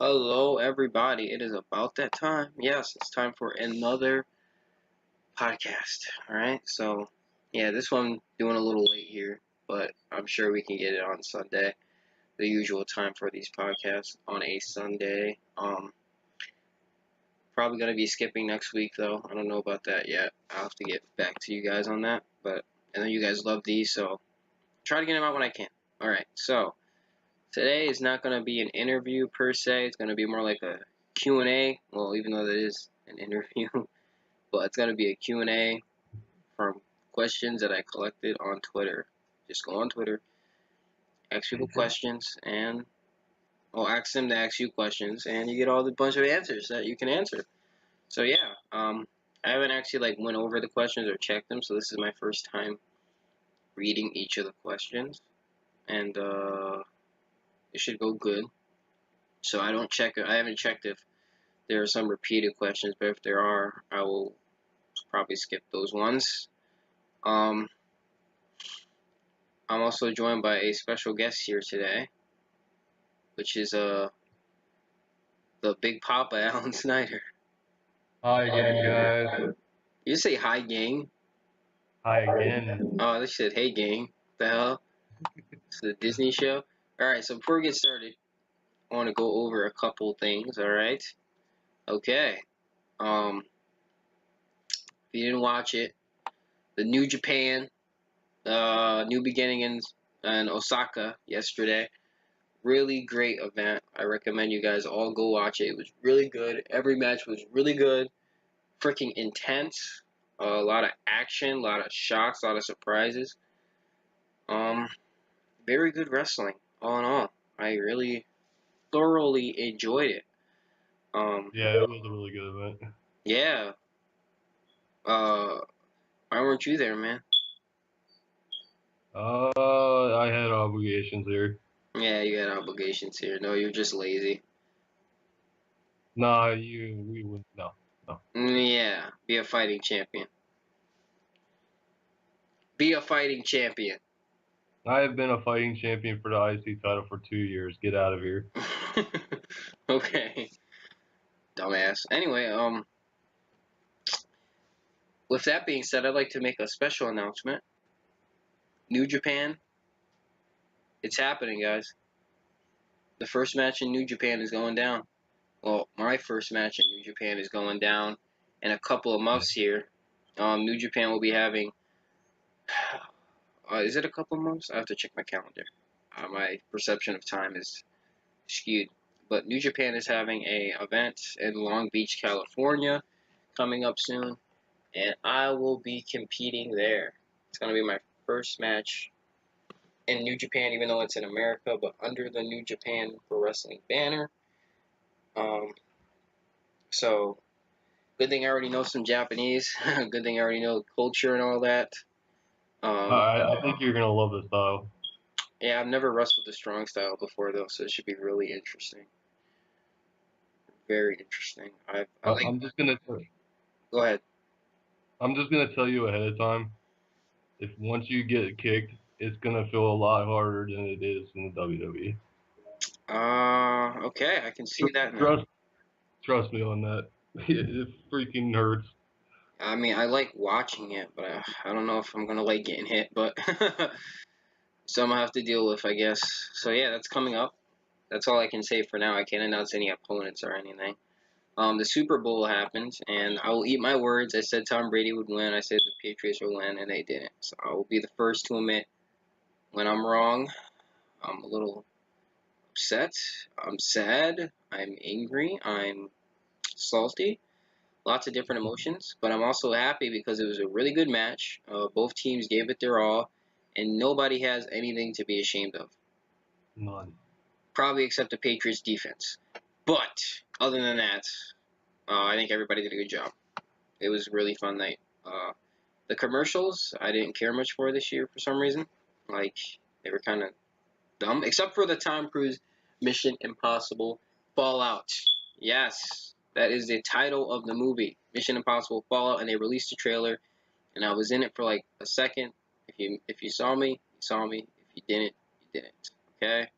Hello, everybody. It is about that time. Yes, it's time for another podcast. All right. So, yeah, this one doing a little late here, but I'm sure we can get it on Sunday, the usual time for these podcasts on a Sunday. Probably gonna be skipping next week though. I don't know about that yet. I'll have to get back to you guys on that. But I know you guys love these, so try to get them out when I can. All right. So today is not going to be an interview per se. It's going to be more like a Q&A. Well, even though that is an interview, but it's going to be a Q&A from questions that I collected on Twitter. Just go on Twitter, ask people questions, and ask them to ask you questions, and you get all the bunch of answers that you can answer. So yeah, I haven't actually went over the questions or checked them, so this is my first time reading each of the questions, and it should go good. So I haven't checked if there are some repeated questions, but if there are, I will probably skip those ones. I'm also joined by a special guest here today, which is the Big Papa, Alan Snyder. Hi again, guys. You say hi, gang. Hi again. Oh, they said hey, gang. What the hell? It's the Disney show. All right, so before we get started, I want to go over a couple things. All right. Okay. If you didn't watch it, the New Japan, New Beginning in Osaka yesterday. Really great event. I recommend you guys all go watch it. It was really good. Every match was really good. Freaking intense. A lot of action, a lot of shocks, a lot of surprises. Um, Very good wrestling, all in all. I really thoroughly enjoyed it. Yeah, it was a really good event. Yeah. Why weren't you there, man? I had obligations here. Yeah, you had obligations here. No, you're just lazy. Nah, we would no. Yeah, be a fighting champion. Be a fighting champion. I have been a fighting champion for the IC title for 2 years. Get out of here. Okay. Dumbass. Anyway, with that being said, I'd like to make a special announcement. New Japan, it's happening, guys. The first match in New Japan is going down. Well, my first match in New Japan is going down in a couple of months here. New Japan will be having. Is it a couple of months? I have to check my calendar. My perception of time is skewed. But New Japan is having a event in Long Beach, California, coming up soon, and I will be competing there. It's going to be my first match in New Japan, even though it's in America, but under the New Japan Pro Wrestling banner. Um, so, good thing I already know some Japanese. Good thing I already know the culture and all that. I think you're gonna love the style. Yeah, I've never wrestled the strong style before, though, so it should be really interesting. Very interesting. I like. I'm just gonna Go ahead. I'm just gonna tell you ahead of time. If once you get kicked, it's gonna feel a lot harder than it is in the WWE. Okay, I can see that now. Trust me on that. It freaking hurts. I mean, I like watching it, but I don't know if I'm gonna like getting hit, but some I have to deal with, I guess. So yeah, that's coming up. That's all I can say for now. I can't announce any opponents or anything. The Super Bowl happened, and I will eat my words. I said Tom Brady would win. I said the Patriots would win, and they didn't. So I will be the first to admit when I'm wrong. I'm a little upset. I'm sad. I'm angry. I'm salty. Lots of different emotions, but I'm also happy because it was a really good match. Both teams gave it their all, and nobody has anything to be ashamed of. None. Probably except the Patriots defense. But other than that, I think everybody did a good job. It was a really fun night. The commercials, I didn't care much for this year for some reason. Like, they were kind of dumb, except for the Tom Cruise Mission Impossible Fallout. Yes, that is the title of the movie, Mission Impossible Fallout, and they released the trailer, and I was in it for like a second. If you saw me, you saw me. If you didn't, you didn't. Okay.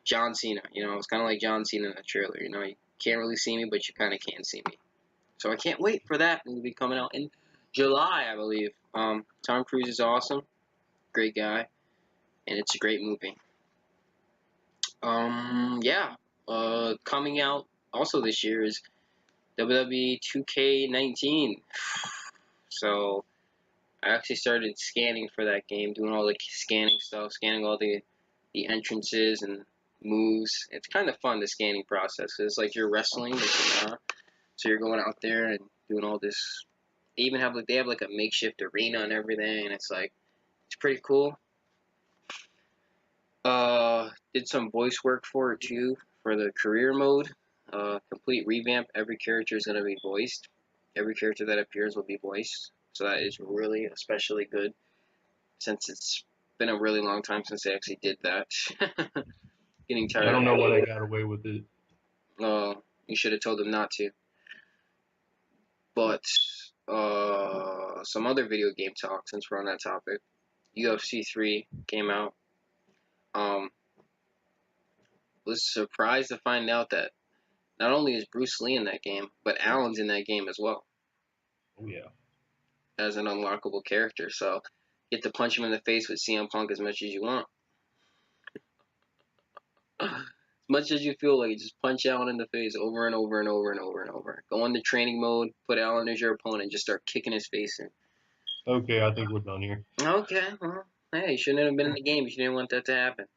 John Cena. It's kind of like John Cena in the trailer. You can't really see me, but you kind of can see me. So I can't wait for that. It'll be coming out in July, I believe. Tom Cruise is awesome, great guy, and it's a great movie. Yeah. Coming out also this year is WWE 2K19. So I actually started scanning for that game, doing all the scanning stuff, scanning all the entrances and moves. It's kind of fun, the scanning process. It's like you're wrestling, but you're not. So you're going out there and doing all this. They have like a makeshift arena and everything, and it's pretty cool. Did some voice work for it too, for the career mode. Complete revamp. Every character is going to be voiced. Every character that appears will be voiced. So that is really especially good, since it's been a really long time since they actually did that. Getting tired. I don't know why they got away with it. You should have told them not to. But some other video game talk, since we're on that topic. UFC 3 came out. Was surprised to find out that not only is Bruce Lee in that game, but Alan's in that game as well. Oh, yeah. As an unlockable character. So you get to punch him in the face with CM Punk as much as you want. As much as you feel like, just punch Alan in the face over and over and over and over and over. Go into training mode, put Alan as your opponent, just start kicking his face in. Okay, I think we're done here. Okay, well, hey, you shouldn't have been in the game. You didn't want that to happen.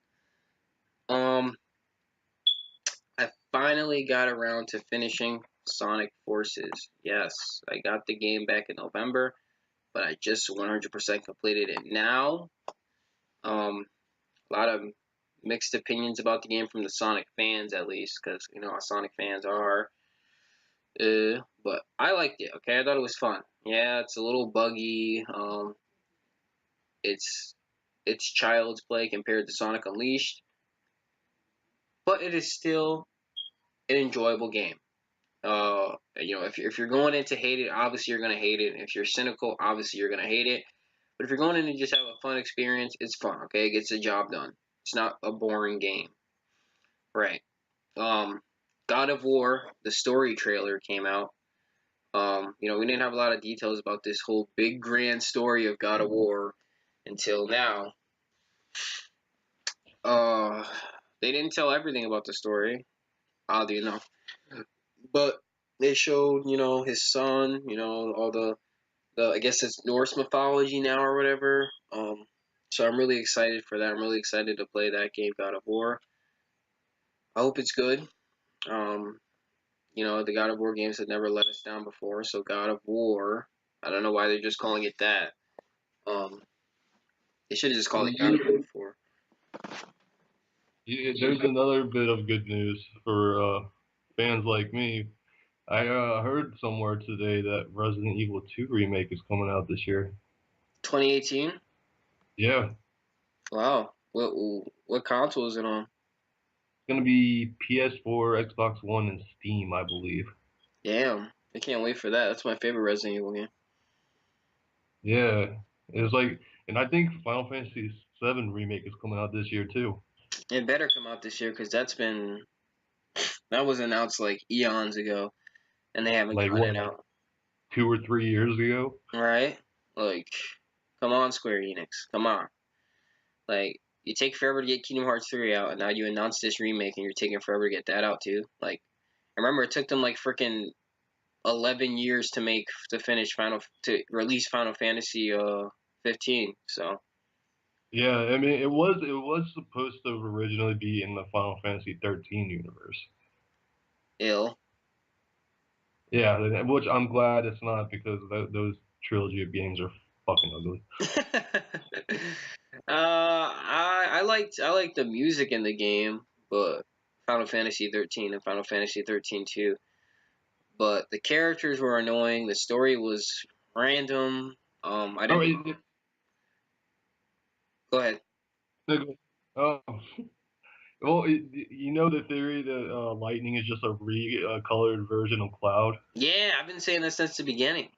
I finally got around to finishing Sonic Forces. Yes, I got the game back in November, but I just 100% completed it now. A lot of mixed opinions about the game from the Sonic fans, at least, because how Sonic fans are. But I liked it. Okay, I thought it was fun. Yeah, it's a little buggy. It's child's play compared to Sonic Unleashed, but it is still an enjoyable game. If you're going in to hate it, obviously you're gonna hate it. If you're cynical, obviously you're gonna hate it. But if you're going in to just have a fun experience, it's fun. Okay, it gets the job done. It's not a boring game, right? God of War, the story trailer came out. We didn't have a lot of details about this whole big grand story of God of War until now. They didn't tell everything about the story, oddly enough. But they showed, his son, all the I guess it's Norse mythology now or whatever. So I'm really excited for that. I'm really excited to play that game, God of War. I hope it's good. The God of War games have never let us down before, so God of War, I don't know why they're just calling it that. They should have just called it God of War 4. Yeah, there's another bit of good news for fans like me. I heard somewhere today that Resident Evil 2 remake is coming out this year. 2018? Yeah. Wow. What console is it on? It's going to be PS4, Xbox One, and Steam, I believe. Damn. I can't wait for that. That's my favorite Resident Evil game. Yeah. It's and I think Final Fantasy VII remake is coming out this year, too. It better come out this year, because that was announced like eons ago, and they haven't gotten it out. 2 or 3 years ago? Right? Come on, Square Enix. Come on. You take forever to get Kingdom Hearts 3 out, and now you announce this remake, and you're taking forever to get that out, too. I remember it took them, freaking 11 years to release Final Fantasy 15, so. Yeah, I mean, it was supposed to originally be in the Final Fantasy 13 universe. Ill. Yeah, which I'm glad it's not, because those trilogy of games are fucking ugly. I liked the music in the game, but Final Fantasy 13 and Final Fantasy 13 2. But the characters were annoying. The story was random. I didn't. Go ahead. Oh, well, the theory that Lightning is just a recolored version of Cloud? Yeah, I've been saying that since the beginning.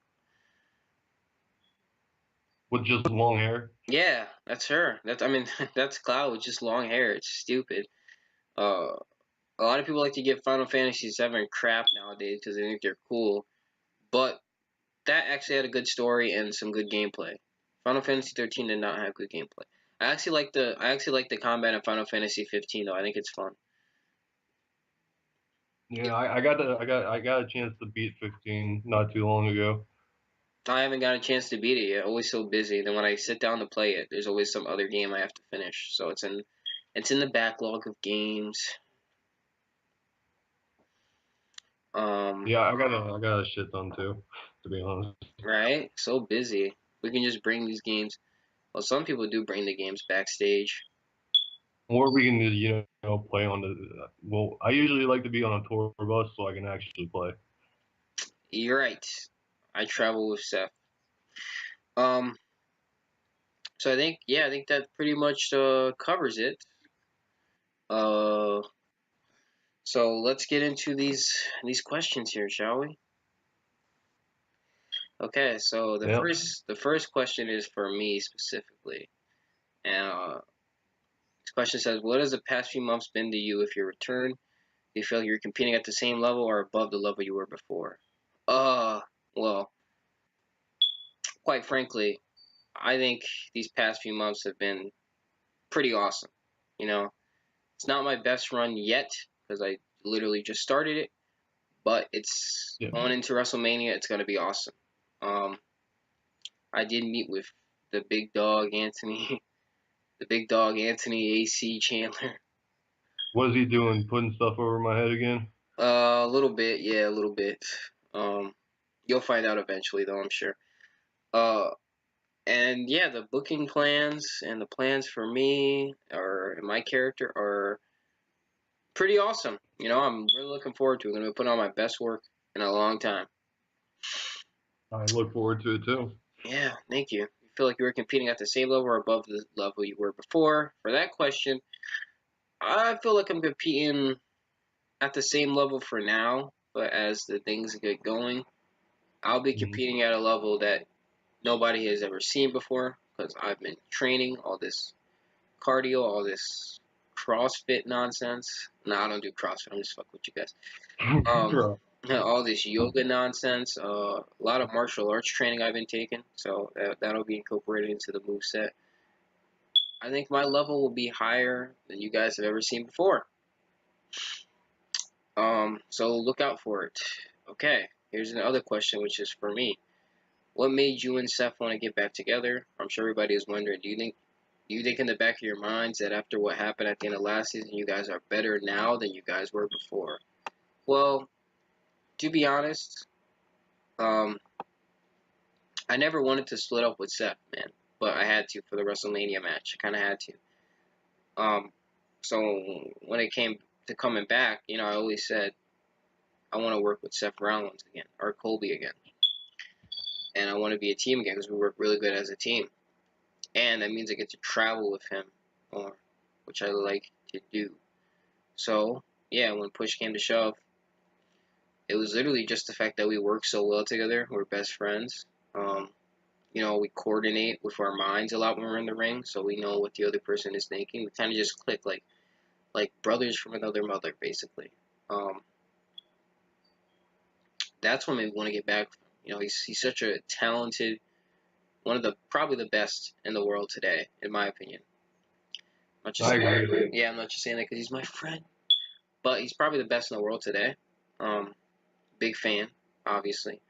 With just long hair? Yeah, that's her. That's Cloud with just long hair. It's stupid. A lot of people like to give Final Fantasy VII crap nowadays because they think they're cool, but that actually had a good story and some good gameplay. Final Fantasy 13 did not have good gameplay. I actually like the combat in Final Fantasy 15 though. I think it's fun. Yeah, I got a chance to beat 15 not too long ago. I haven't got a chance to beat it yet. Always so busy. Then when I sit down to play it, there's always some other game I have to finish. So it's in the backlog of games. Yeah, I got a shit ton too, to be honest. Right? So busy. We can just bring these games. Well, some people do bring the games backstage. Or we can just, play on the. Well, I usually like to be on a tour bus so I can actually play. You're right. I travel with Seth. Um, so I think that pretty much covers it. Uh, so let's get into these questions here, shall we? Okay, so Yeah. the first question is for me specifically, and this question says, "What has the past few months been to you? If you return, do you feel like you're competing at the same level or above the level you were before?" Well, quite frankly, I think these past few months have been pretty awesome. You know, it's not my best run yet because I literally just started it, but it's Yeah. going into WrestleMania. It's gonna be awesome. Um, I did meet with the big dog Anthony, the big dog Anthony AC Chandler. What is he doing? Putting stuff over my head again? A little bit, yeah, a little bit. Um, you'll find out eventually, though, I'm sure. Uh, and yeah, the booking plans and the plans for me or my character are pretty awesome. You know, I'm really looking forward to it. I'm going to be putting on my best work in a long time. I look forward to it too. Yeah, thank you. You feel like you were competing at the same level or above the level you were before? For that question, I feel like I'm competing at the same level for now, but as the things get going, I'll be Mhm. competing at a level that nobody has ever seen before because I've been training all this cardio, all this CrossFit nonsense. No, I don't do CrossFit. I'm just fucking with you guys. Um, Bro. all this yoga nonsense. A lot of martial arts training I've been taking, so that'll be incorporated into the move set. I think my level will be higher than you guys have ever seen before. So look out for it. Okay, here's another question, which is for me. What made you and Seth want to get back together? I'm sure everybody is wondering. Do you think in the back of your minds that after what happened at the end of last season, you guys are better now than you guys were before? Well, to be honest, um, I never wanted to split up with Seth, man, but I had to for the WrestleMania match. I kind of had to. Um, so when it came to coming back, I always said I want to work with Seth Rollins again or Colby again, and I want to be a team again because we work really good as a team, and that means I get to travel with him more, which I like to do. So yeah, when push came to shove, it was literally just the fact that we work so well together. We're best friends. Um, we coordinate with our minds a lot when we're in the ring, so we know what the other person is thinking. We kind of just click like brothers from another mother, basically. Um, that's when we want to get back. He's such a talented, one of the probably the best in the world today, in my opinion. I'm not just I saying that, agree. yeah, I'm not just saying that because he's my friend, but he's probably the best in the world today. Um, Big fan, obviously.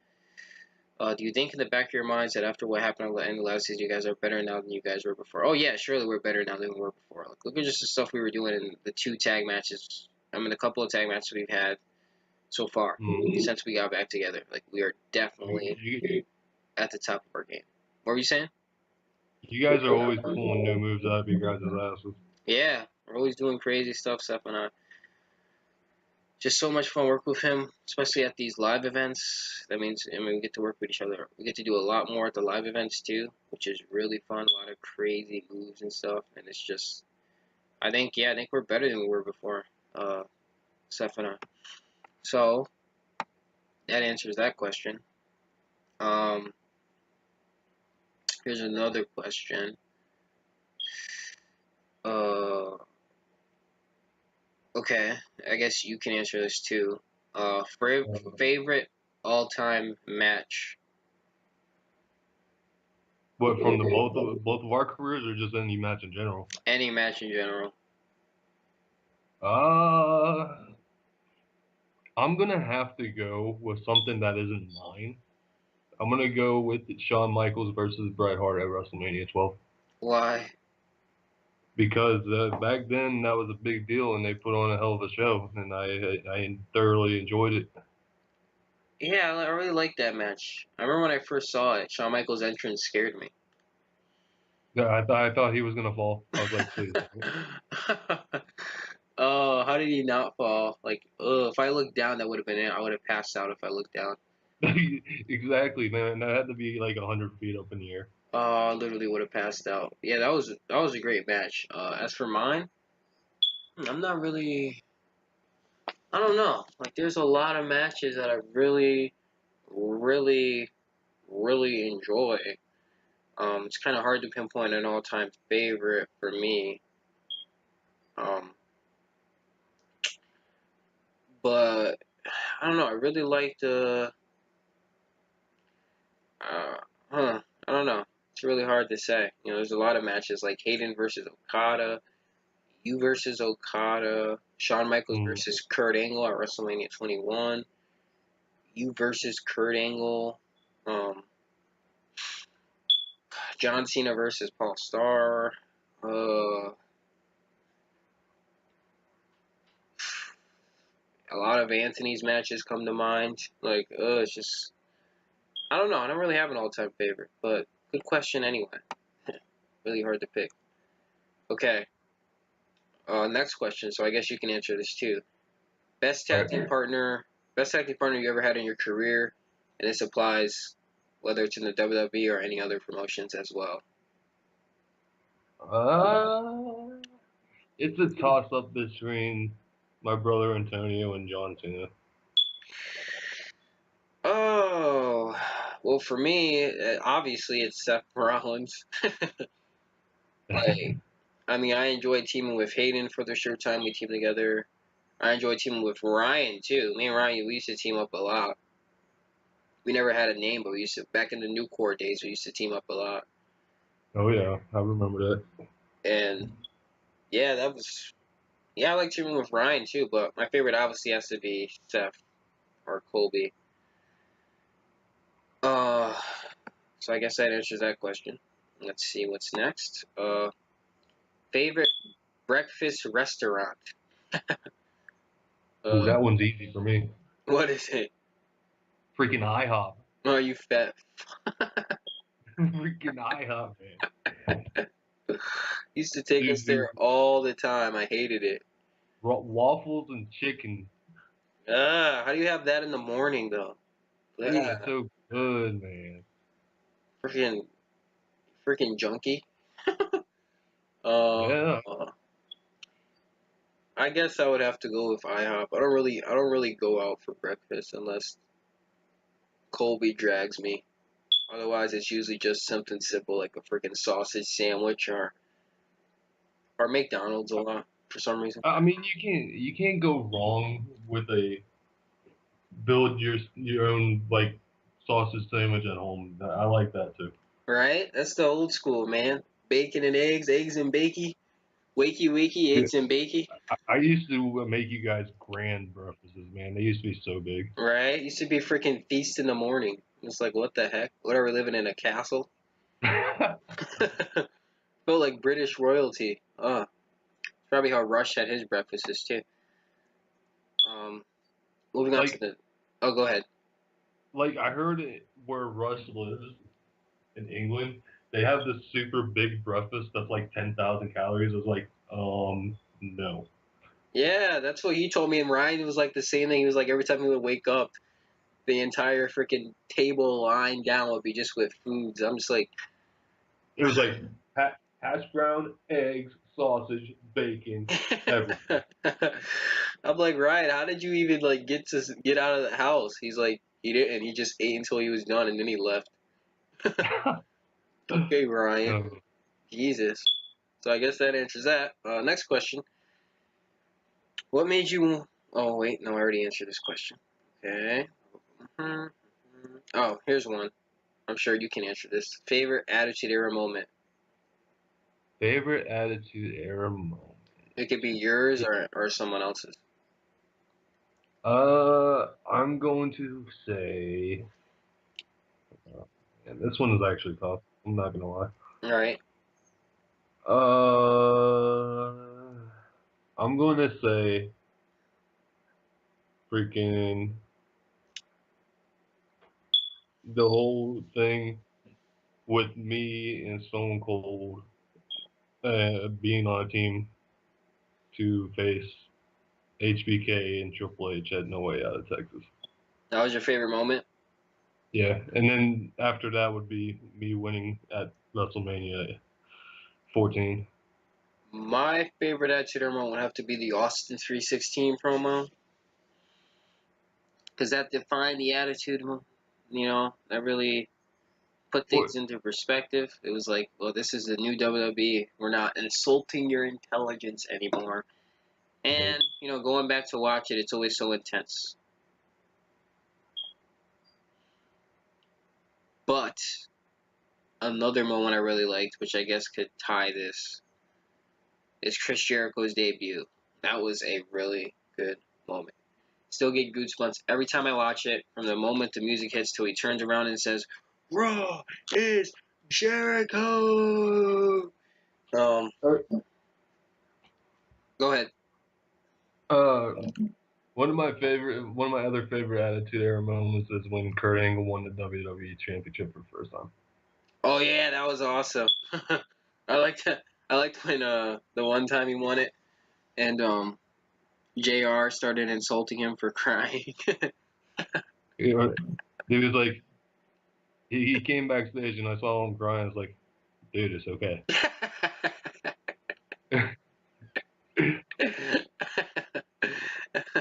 Do you think in the back of your minds that after what happened at the end of last season, you guys are better now than you guys were before? Oh yeah, surely we're better now than we were before. Like, look at just the stuff we were doing in the two tag matches. I mean, the couple of tag matches we've had so far since we got back together. Like, we are definitely You, at the top of our game. What were you saying? you guys are always pulling new moves out of your guys' asses. Yeah, we're always doing crazy stuff, Seth and I. Just so much fun work with him, especially at these live events. That means, we get to work with each other. We get to do a lot more at the live events too, which is really fun. A lot of crazy moves and stuff, and it's just, I think we're better than we were before, Seth and I. So that answers that question. Um, Here's another question. Uh, Okay, I guess you can answer this too. Uh, Favorite all-time match? What from the both of our careers or just any match in general? Any match in general. Uh, I'm gonna have to go with something that isn't mine. I'm gonna go with Shawn Michaels versus Bret Hart at WrestleMania 12 Why? because back then that was a big deal and they put on a hell of a show and I thoroughly enjoyed it. Yeah, I really liked that match. I remember when I first saw it, Shawn Michaels' entrance scared me. Yeah, I thought he was gonna fall. I was like, please. Oh, how did he not fall? Like, if I looked down, that would have been it. I would have passed out if I looked down. Exactly, man. That had to be like 100 feet up in the air. Oh, I literally would have passed out. Yeah, that was a great match. As for mine, I'm not really. I don't know. Like, there's a lot of matches that I really, really, really enjoy. It's kind of hard to pinpoint an all-time favorite for me. Um, but I don't know. I really liked uh, I don't know. It's really hard to say. There's a lot of matches like Hayden versus Okada, you versus Okada, Shawn Michaels Mm. versus Kurt Angle at WrestleMania 21, you versus Kurt Angle, um, John Cena versus Paul Starr. A lot of Anthony's matches come to mind. Like, it's just I don't know. I don't really have an all-time favorite, but good question anyway. Really hard to pick. Okay, next question. So I guess you can answer this too. Best All tag team right. partner, best tag team partner you ever had in your career, and this applies whether it's in the WWE or any other promotions as well. Uh, it's a toss up between my brother Antonio and John Cena. Oh, well, for me, obviously it's Seth Rollins. Like, I mean, I enjoyed teaming with Hayden for the short time we teamed together. I enjoyed teaming with Ryan too. Me and Ryan, we used to team up a lot. We never had a name, but we used to back in the new core days. We used to team up a lot, Oh yeah, I remember that. and yeah, I like teaming with Ryan too. But my favorite obviously has to be Seth or Colby. Uh, so I guess that answers that question. Let's see what's next. Favorite breakfast restaurant. Ooh, Uh, that one's easy for me. what is it? Freaking IHOP. Oh, you fat. Freaking IHOP, man. Used to take us Dude, there all the time. I hated it. waffles and chicken. How do you have that in the morning though? Dude, Ah, it's so good, man. freaking, freaking junkie. Uh, Yeah. I guess I would have to go with IHOP. I don't really go out for breakfast unless Colby drags me. Otherwise, it's usually just something simple like a freaking sausage sandwich or McDonald's a lot for some reason. I mean, you can't go wrong with a build your own like sausage sandwich at home. I like that too. Right? That's the old school, man. Bacon and eggs and bakey, wakey wakey, Yeah, eggs and bakey. I used to make you guys grand breakfasts, man. They used to be so big. Right? Used to be freaking feast in the morning. It's like, what the heck? What are we living in a castle? Felt like British royalty. Probably how Rush had his breakfasts too. Um, moving on to like the. Oh, go ahead. like I heard it where Russ lives in England, they have this super big breakfast that's like 10,000 calories. I was like, no. Yeah, that's what he told me. And Ryan was like the same thing. He was like every time he would wake up, the entire freaking table line down would be just with foods. I'm just like, It was like hash brown, eggs, sausage, bacon, everything. I'm like, Ryan, how did you even like get out of the house? He's like, he didn't. He just ate until he was done, and then he left. Okay, Ryan. Um, Jesus. So I guess that answers that. Next question. What made you? Oh wait, no, I already answered this question. Okay. Oh, here's one. I'm sure you can answer this. Favorite Attitude Era moment. Favorite Attitude Era moment. It could be yours or someone else's. I'm going to say. And this one is actually tough. I'm not gonna lie. All right. I'm going to say freaking the whole thing with me and Stone Cold being on a team to face HBK and Triple H at No Way Out of Texas. That was your favorite moment? Yeah, and then after that would be me winning at WrestleMania 14. My favorite Attitude Era moment would have to be the Austin 316 promo. Because that defined the attitude, that really put things into perspective. It was like, well, this is the new WWE. We're not insulting your intelligence anymore. And, going back to watch it, it's always so intense. But another moment I really liked, which I guess could tie this, is Chris Jericho's debut. That was a really good moment. Still get goosebumps every time I watch it, from the moment the music hits till he turns around and says, "Raw is Jericho!" Go ahead. One of my other favorite Attitude Era moments is when Kurt Angle won the WWE Championship for the first time. Oh yeah, that was awesome. I liked that. I liked when the one time he won it, and JR started insulting him for crying. He was like, he came backstage and I saw him crying. I was like, dude, it's okay.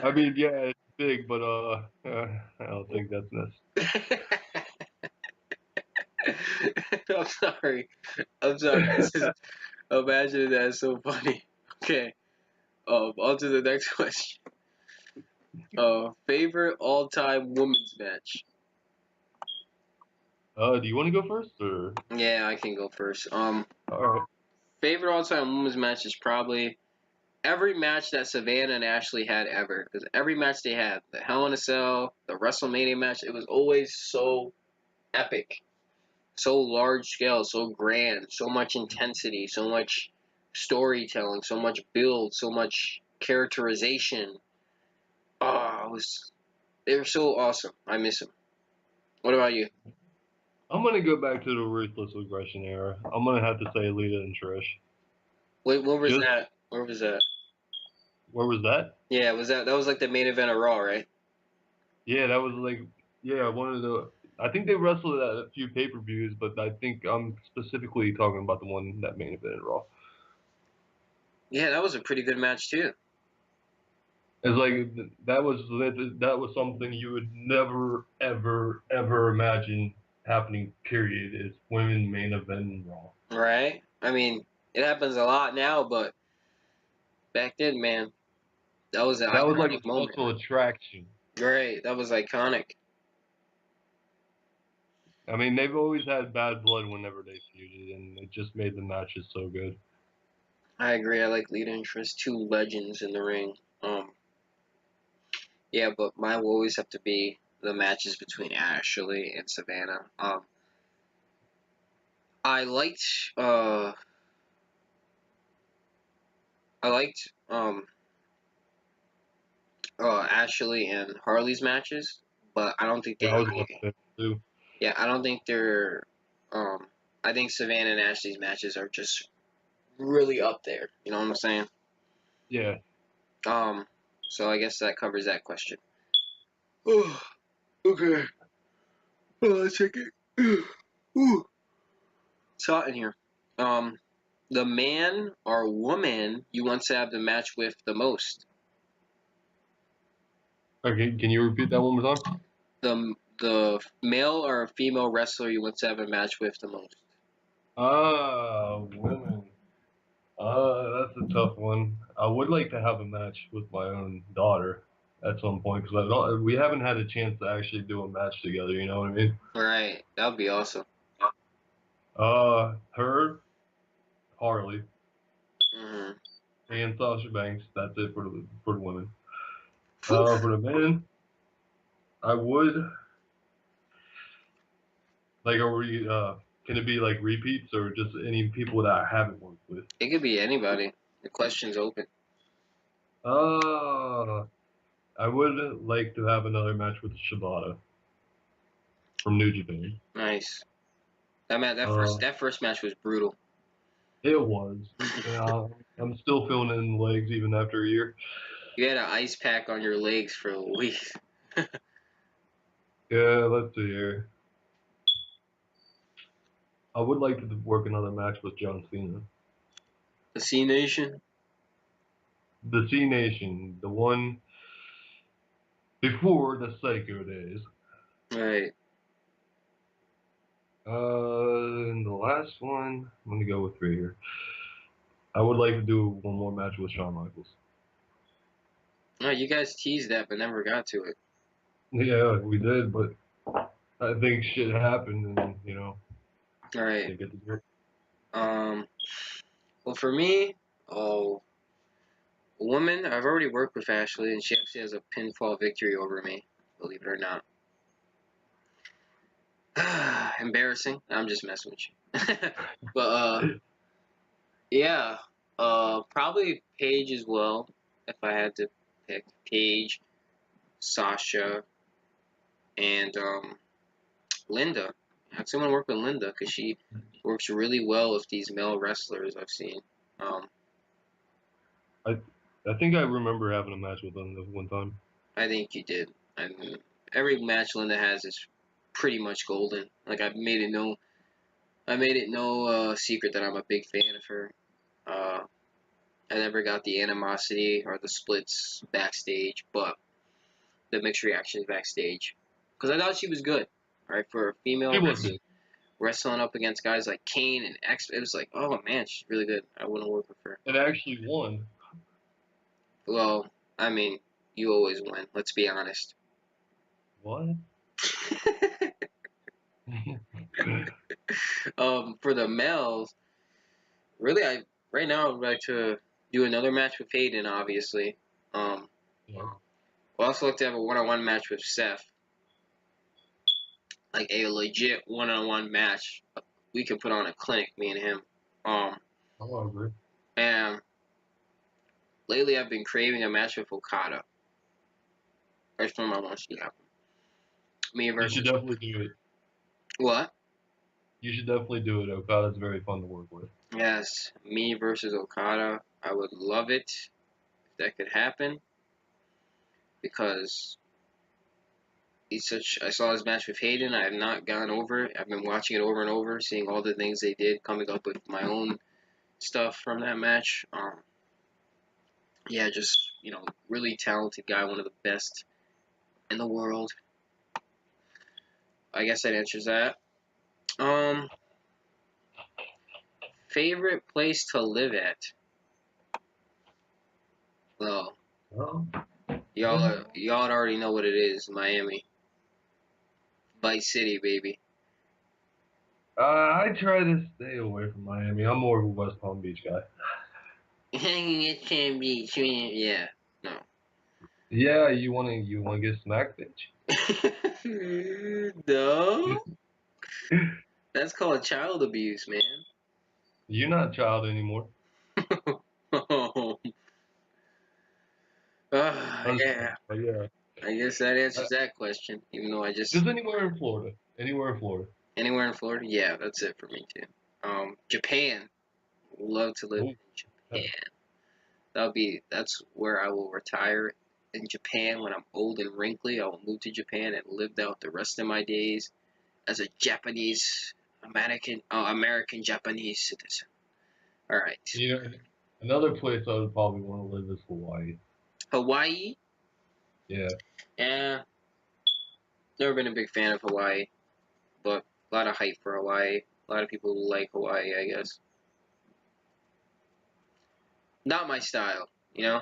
I mean, yeah, it's big, but I don't think that's necessary. I'm sorry. This is, imagine that is so funny. Okay. On to the next question. Favorite all-time women's match. Do you want to go first, or? Yeah, I can go first. All right. Favorite all-time women's match is probably every match that Savannah and Ashley had ever. Because every match they had, the Hell in a Cell, the WrestleMania match, it was always so epic, so large scale, so grand, so much intensity, so much storytelling, so much build, so much characterization. They were so awesome. I miss them. What about you? I'm gonna go back to the Ruthless Aggression era. I'm gonna have to say Lita and Trish. Wait, what was that? Where was that? Where was that? Yeah, that was like the main event of Raw, right? Yeah, that was like, one of the. I think they wrestled at a few pay-per-views, but I think I'm specifically talking about the one that main event in Raw. Yeah, that was a pretty good match too. It's like that was something you would never, ever, ever imagine happening. Period. Is women main event in Raw. Right? I mean, it happens a lot now, but back then, man, that was an That was like iconic a moment. special attraction. Right, that was iconic. I mean, they've always had bad blood whenever they feuded, and it just made the matches so good. I agree. I like Lita and Trish, two legends in the ring. Yeah, but mine will always have to be the matches between Ashley and Savannah. I liked I liked Ashley and Harley's matches, but I don't think Yeah, they're I was really. about to say too. Yeah, I don't think they're. I think Savannah and Ashley's matches are just really up there. You know what I'm saying? Yeah. So I guess that covers that question. Oh, okay. Let's check it. Ooh, it's hot in here. The man or woman you want to have the match with the most. Okay, can you repeat that one more time? The male or female wrestler you want to have a match with the most. Women. That's a tough one. I would like to have a match with my own daughter at some point because we haven't had a chance to actually do a match together. You know what I mean? Right. That would be awesome. Her, Harley, Mm-hmm. and Sasha Banks. That's it for the women. For the men, I would like. Are we? Can it be like repeats or just any people that I haven't worked with? It could be anybody. The question's open. I would like to have another match with Shibata from New Japan. Nice. That first match was brutal. It was. I'm still feeling it in the legs even after a year. You had an ice pack on your legs for a week. Yeah, let's see here. I would like to work another match with John Cena. The C Nation. The C Nation, the one before the Psycho days. Right. And the last one, I'm gonna go with 3 here. I would like to do one more match with Shawn Michaels. No, you guys teased that but never got to it. Yeah, we did, but I think shit happened, and All right. didn't get to do it. Well, for me, a woman, I've already worked with Ashley, and she actually has a pinfall victory over me, believe it or not. Embarrassing. I'm just messing with you. But, yeah, probably Paige as well, if I had to pick. Paige, Sasha, and, Linda. I'd someone work with Linda, because she works really well with these male wrestlers I've seen. I think I remember having a match with them one time. I think you did. I mean, every match Linda has is pretty much golden. Like I made it no secret that I'm a big fan of her. I never got the animosity or the splits backstage, but the mixed reactions backstage, because I thought she was good. Right, for a female It was good. wrestling up against guys like Kane and X, it was like, oh man, she's really good. I want to work with her. It actually won. Well, I mean, you always win. Let's be honest. What? For the males, really, right now I would like to do another match with Hayden, obviously. Yeah. We'll also like to have a one-on-one match with Seth, like a legit one-on-one match. We could put on a clinic, me and him. I agree. And lately I've been craving a match with Okada. First time I want to see happen. Me versus. You should definitely do it. What? You should definitely do it. Okada's very fun to work with. Yes, me versus Okada. I would love it if that could happen, because I saw his match with Hayden. I have not gone over it. I've been watching it over and over, seeing all the things they did, coming up with my own stuff from that match. Yeah, just really talented guy, one of the best in the world. I guess that answers that. Favorite place to live at? Well, y'all already know what it is. Miami, Vice City, baby. I try to stay away from Miami. I'm more of a West Palm Beach guy. Hanging at Sand Beach, yeah. No. Yeah, you wanna get smacked, bitch? No. That's called child abuse, man. You're not a child anymore. Yeah. But yeah. I guess that answers that question. Even though I just Anywhere in Florida. Anywhere in Florida. anywhere in Florida, yeah, that's it for me too. Japan. Love to live in Japan. That's where I will retire in Japan when I'm old and wrinkly. I will move to Japan and live out the rest of my days as a Japanese American Japanese citizen. All right. Another place I would probably want to live is Hawaii. Hawaii? Yeah. Yeah. Never been a big fan of Hawaii, but a lot of hype for Hawaii. A lot of people like Hawaii, I guess. Not my style. you know?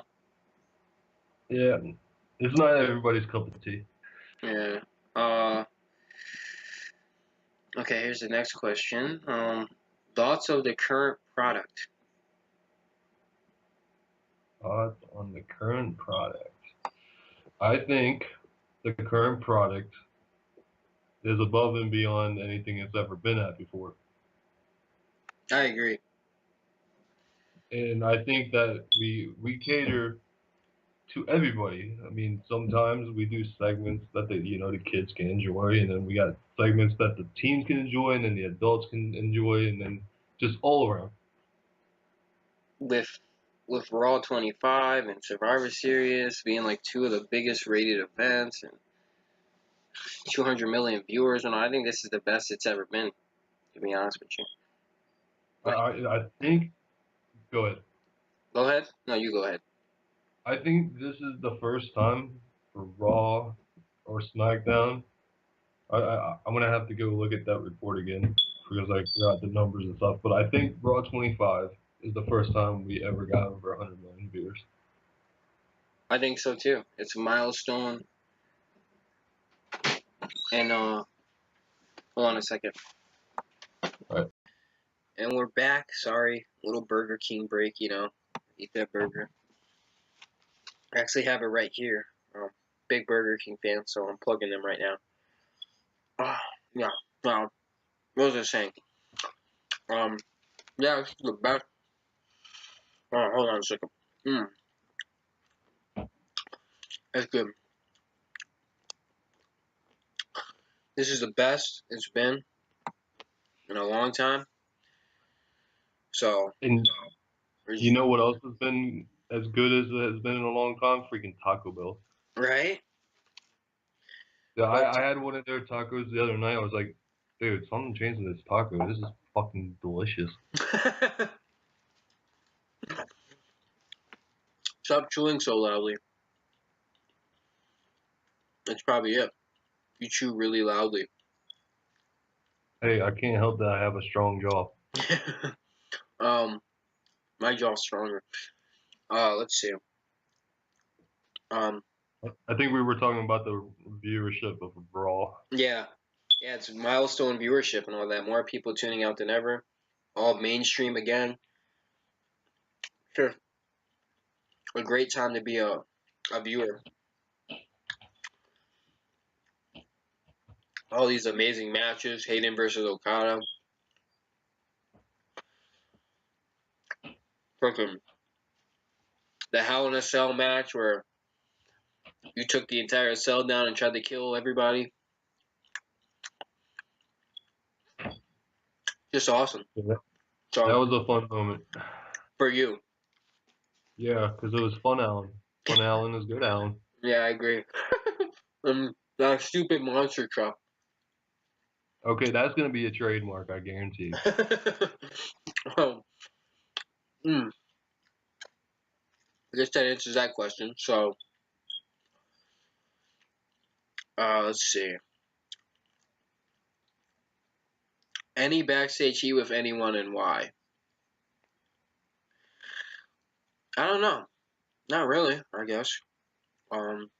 Yeah, it's not everybody's cup of tea. Yeah. Okay, here's the next question. Thoughts of the current product? Thoughts on the current product? I think the current product is above and beyond anything it's ever been at before. I agree. And I think that we cater to everybody. I mean, sometimes we do segments that the kids can enjoy, and then we got segments that the teens can enjoy, and then the adults can enjoy, and then just all around. With Raw 25 and Survivor Series being like two of the biggest rated events and 200 million viewers, and I think this is the best it's ever been, to be honest with you. I think. Go ahead. Go ahead. No, you go ahead. I think this is the first time for Raw or SmackDown. I'm gonna have to go look at that report again because I forgot the numbers and stuff. But I think Raw 25 is the first time we ever got over 100 million viewers. I think so too. It's a milestone. And hold on a second. Right. And we're back. Sorry, little Burger King break. Eat that burger. I actually have it right here. Big Burger King fan, so I'm plugging them right now. Yeah. What was I saying? Yeah, this is the best. Hold on a second. That's good. This is the best it's been in a long time. So. And you know what else has been as good as it has been in a long time? Freaking Taco Bell. Right? Yeah, I had one of their tacos the other night. I was like, dude, something changed in this taco. This is fucking delicious. Stop chewing so loudly. That's probably it. You chew really loudly. Hey, I can't help that I have a strong jaw. My jaw's stronger. Let's see. I think we were talking about the viewership of Raw. Yeah, it's milestone viewership and all that. More people tuning out than ever. All mainstream again. Sure. A great time to be a viewer. All these amazing matches. Hayden versus Okada. Freaking the Hell in a Cell match where you took the entire cell down and tried to kill everybody. Just awesome. Yeah. So, that was a fun moment. For you. Yeah, because it was Fun Allen. Fun Allen is good Allen. Yeah, I agree. That stupid monster truck. Okay, that's going to be a trademark, I guarantee. I guess that answers that question. So, let's see. Any backstage heat with anyone and why? I don't know. Not really, I guess. Not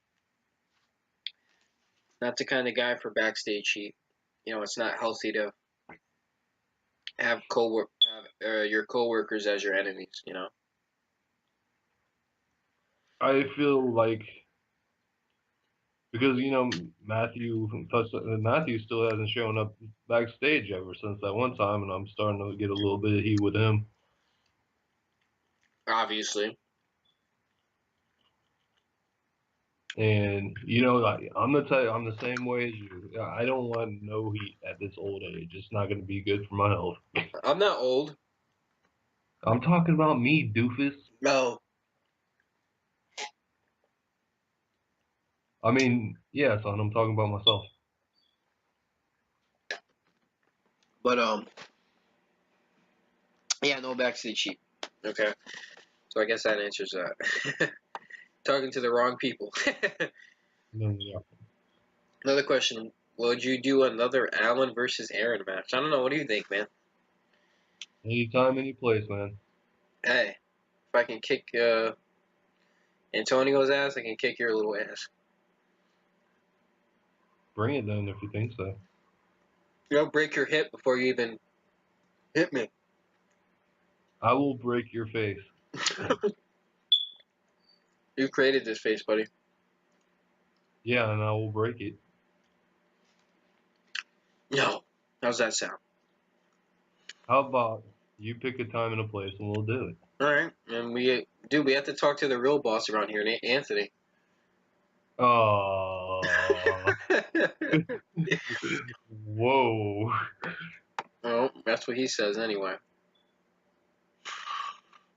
the kind of guy for backstage heat. It's not healthy to have your coworkers as your enemies. I feel like because Matthew still hasn't shown up backstage ever since that one time, and I'm starting to get a little bit of heat with him. Obviously. And I'm the same way as you. I don't want no heat at this old age. It's not going to be good for my health. I'm not old. I'm talking about me, doofus. No. I mean, yeah, son. I'm talking about myself. But yeah, no backstage heat. Okay. So I guess that answers that. Talking to the wrong people. Yeah. Another question. Would you do another Allen versus Aaron match? I don't know. What do you think, man? Anytime, any place, man. Hey, if I can kick Antonio's ass, I can kick your little ass. Bring it then if you think so. You'll break your hip before you even hit me. I will break your face. You created this face, buddy. Yeah, and I will break it. No. How's that sound? How about you pick a time and a place and we'll do it? All right. And we have to talk to the real boss around here, Anthony. Oh. Whoa. Oh, that's what he says anyway.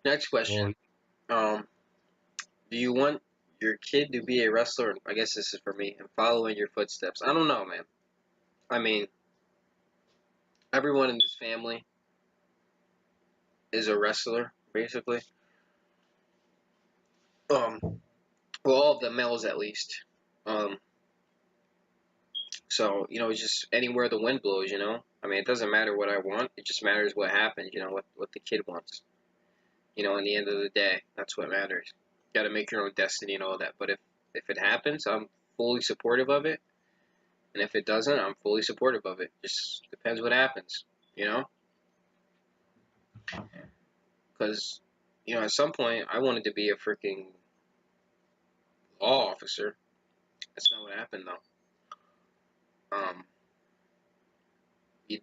Next question. Do you want your kid to be a wrestler? I guess this is for me. And follow in your footsteps. I don't know, man. I mean, everyone in this family is a wrestler, basically. Well, all of the males at least. So, it's just anywhere the wind blows, I mean, it doesn't matter what I want. It just matters what happens, what the kid wants. In the end of the day, that's what matters. You got to make your own destiny and all that. But if it happens, I'm fully supportive of it. And if it doesn't, I'm fully supportive of it. Just depends what happens, Because, at some point, I wanted to be a freaking law officer. That's not what happened, though.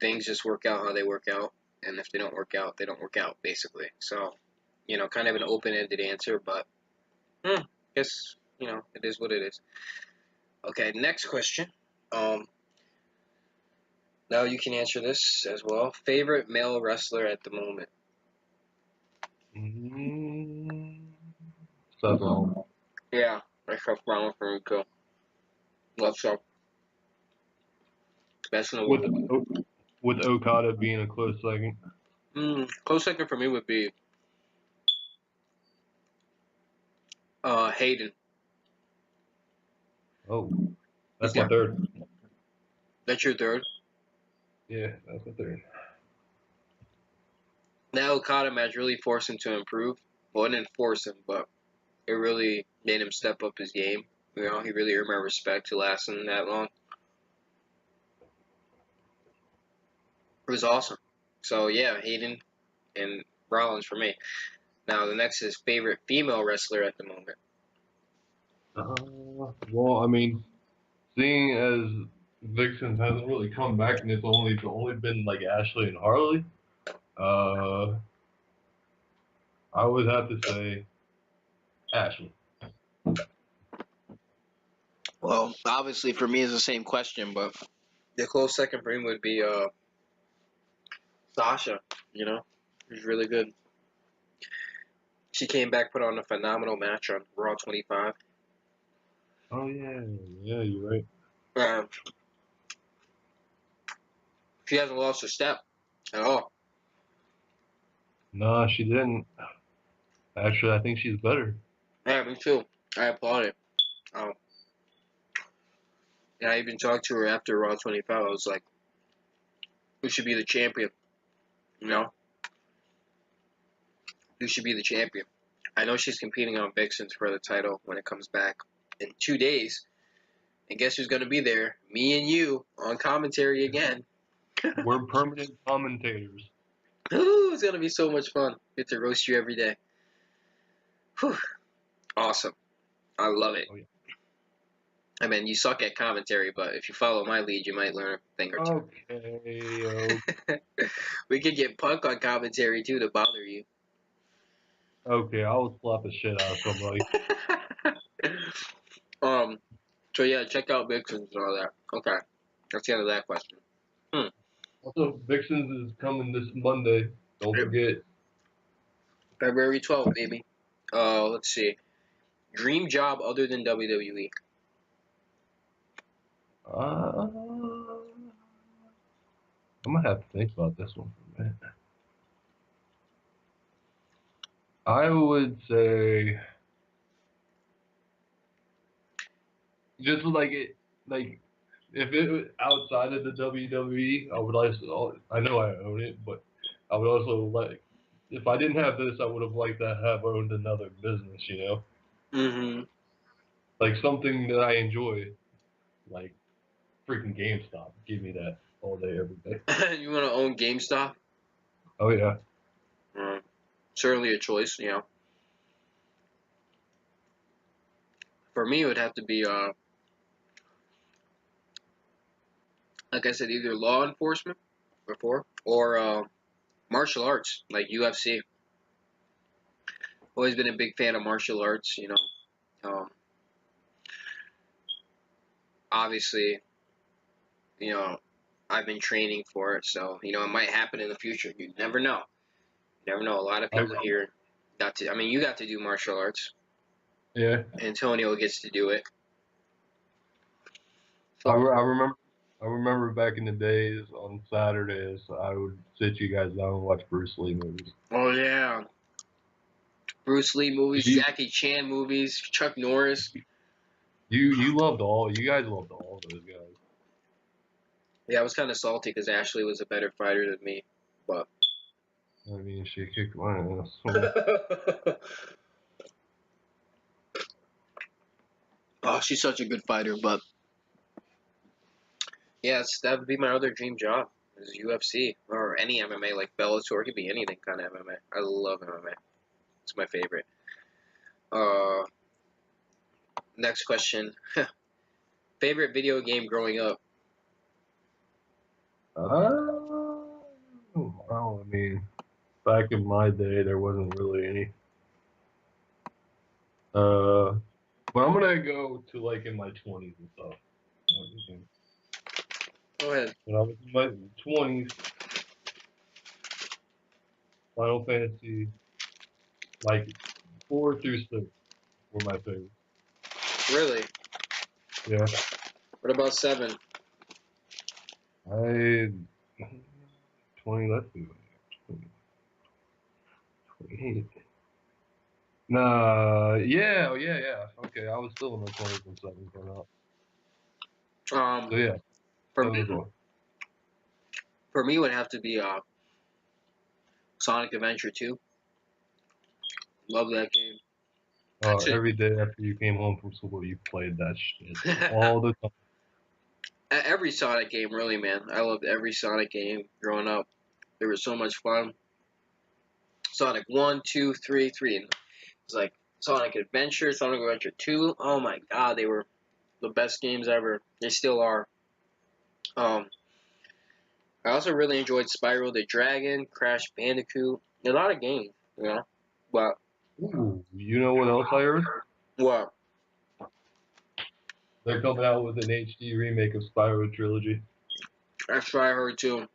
Things just work out how they work out. And if they don't work out, they don't work out, basically. So, kind of an open-ended answer, but I guess, it is what it is. Okay, next question. Now you can answer this as well. Favorite male wrestler at the moment? Seth Rollins. Yeah, that's Seth Rollins for me too. Love Seth. Best in the world. With Okada being a close second. Close second for me would be Hayden. Oh, that's my third. That's your third? Yeah, that's my third. That Okada match really forced him to improve. Well, it didn't force him, but it really made him step up his game. He really earned my respect to lasting that long. It was awesome. So, yeah, Hayden and Rollins for me. Now, the next is favorite female wrestler at the moment. Well, I mean, seeing as Vixen hasn't really come back and it's only been like Ashley and Harley, I would have to say Ashley. Well, obviously for me it's the same question, but the close second for him would be Sasha. She's really good. She came back, put on a phenomenal match on Raw 25. Oh yeah, you're right. She hasn't lost a step at all. Nah, she didn't. Actually, I think she's better. Yeah, me too. I applaud it. And I even talked to her after Raw 25. I was like, "Who should be the champion?" Who should be the champion? I know she's competing on Vixens for the title when it comes back in 2 days. And guess who's going to be there? Me and you on commentary again. We're permanent commentators. Ooh, it's going to be so much fun. Get to roast you every day. Whew. Awesome. I love it. Oh, yeah. I mean, you suck at commentary, but if you follow my lead, you might learn a thing or two. Okay. We could get Punk on commentary, too, to bother you. Okay, I will slap the shit out of somebody. So yeah, check out Vixens and all that. Okay. That's the end of that question. Also, Vixens is coming this Monday. Don't forget. February 12th, baby. Let's see. Dream job other than WWE. I'm gonna have to think about this one for a minute. I would say just if it was outside of the WWE, I would I know I own it, but I would also if I didn't have this, I would have liked to have owned another business, Mm-hmm. Like something that I enjoy, like freaking GameStop. Give me that all day, every day. You want to own GameStop? Oh yeah. Certainly a choice, you know. For me, it would have to be, like I said, either law enforcement before or martial arts, like UFC. Always been a big fan of martial arts, you know. Obviously, you know, I've been training for it, so you know it might happen in the future. You never know. You never know. A lot of I, people here got to. I mean, you got to do martial arts. yeah. Antonio gets to do it. I, So, re- I remember. I remember back in the days on Saturdays, I would sit you guys down and watch Bruce Lee movies. oh yeah, Bruce Lee movies, You Jackie Chan movies, Chuck Norris. you loved all. You guys loved all those guys. Yeah, I was kind of salty because Ashley was a better fighter than me, but. I mean, she kicked my ass. Oh, she's such a good fighter, but yes, that would be my other dream job is UFC or any MMA like Bellator. It could be anything kind of MMA. I love MMA. It's my favorite. Uh, Next question. Favorite video game growing up? Well, I mean, back in my day, there wasn't really any. Uh, but I'm gonna go to like in my 20s and stuff. Go ahead. When I was in my 20s, Final Fantasy like 4 through 6 were my favorites. Really? Yeah, What about 7? I 20. Let's see, 28. Nah, yeah, oh, yeah. Okay, I was still in my 20s when 7 came out. Um, So yeah, for 7 me, as well. for me, it would have to be Sonic Adventure 2. Love that game. Actually, Every day after you came home from school, you played that shit all the time. every Sonic game, really, man. I loved every Sonic game growing up. They were so much fun. Sonic 1, 2, 3, 3. And it was like Sonic Adventure, Sonic Adventure 2. Oh my god, they were the best games ever. They still are. Um, I also really enjoyed Spyro the Dragon, Crash Bandicoot. A lot of games, you know. But Ooh, you know what else I heard? what? They're coming out with an HD remake of Spyro Trilogy. That's what I heard too.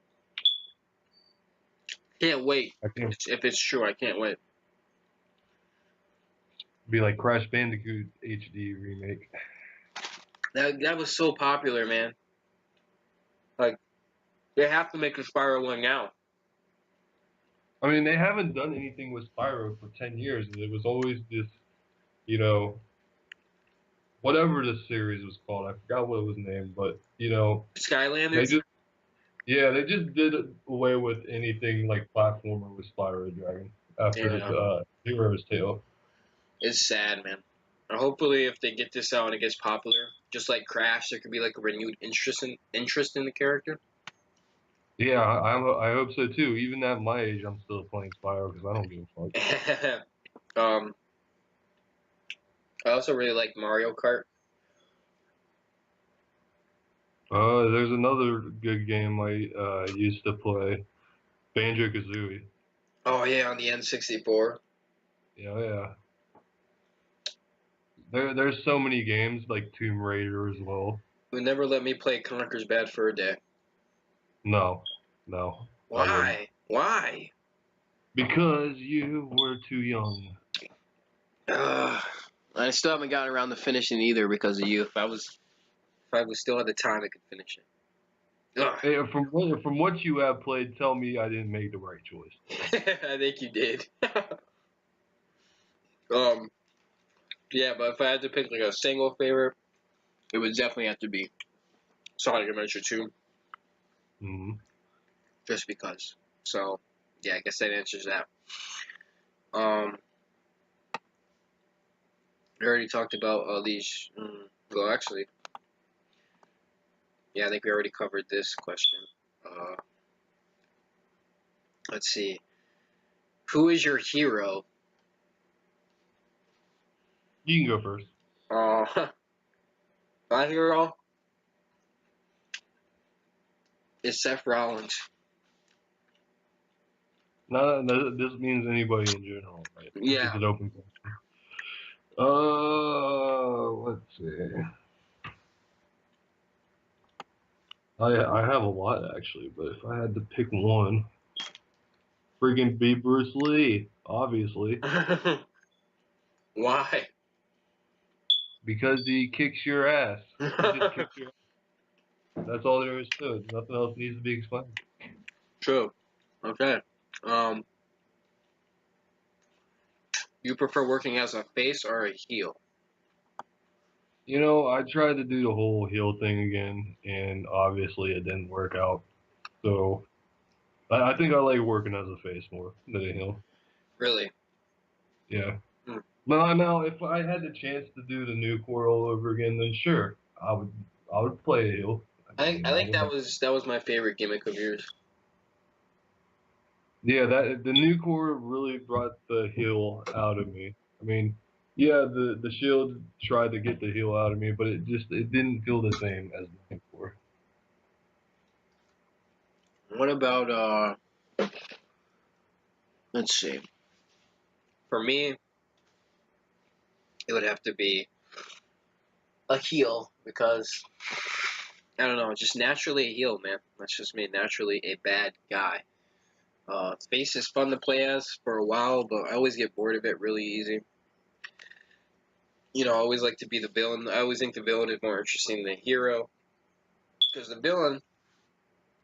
Can't wait. I can't If it's true, I can't wait. be like Crash Bandicoot HD remake. That was so popular, man. Like they have to make a Spyro one now. I mean, they haven't done anything with Spyro for 10 years. It was always this, you know, whatever the series was called. I forgot what it was named, but they Skylanders. just they just did away with anything like platformer with Spyro the Dragon after Yeah, Hero's Tale. it's sad, man. And hopefully, if they get this out and it gets popular, just like Crash, there could be like a renewed interest in the character. Yeah, I hope so too. Even at my age, I'm still playing Spyro because I don't give a fuck. um, I also really like Mario Kart. There's another good game I used to play, Banjo Kazooie. Oh yeah, on the N64. Yeah. There's so many games like Tomb Raider as well. Who never let me play Conker's Bad Fur Day. No, I wouldn't. Why? Why? Because you were too young. I still haven't gotten around to finishing either because of you. If I was still at the time, I could finish it. Ugh. Hey, from what you have played, tell me I didn't make the right choice. I think you did. um, yeah, but if I had to pick like a single favorite, it would definitely have to be Sonic Adventure 2, Mm-hmm. just because. So, yeah, I guess that answers that. Um, We already talked about these. Well, actually, yeah, I think we already covered this question. Let's see. Who is your hero? You can go first. My hero is Seth Rollins. No, this means anybody in general, right? Yeah. It's an open question. Let's see. I have a lot actually, but if I had to pick one, freaking be Bruce Lee, obviously, Why? because he kicks your ass. He just kicks your ass. That's all there is to it. Nothing else needs to be explained. True. Okay. You prefer working as a face or a heel? You know, I tried to do the whole heel thing again, and obviously it didn't work out. So I think I like working as a face more than a heel. Really? Yeah. Hmm. But now, if I had the chance to do the new core all over again, then sure, I would play a heel. I think that was my favorite gimmick of yours. Yeah, that the new core really brought the heel out of me. I mean, yeah, the Shield tried to get the heel out of me, but it didn't feel the same as the new core. What about let's see. For me, it would have to be a heel because I don't know, just naturally a heel, man. That's just me, naturally a bad guy. Face is fun to play as for a while, but I always get bored of it really easy. You know, I always like to be the villain. I always think the villain is more interesting than the hero. Because the villain,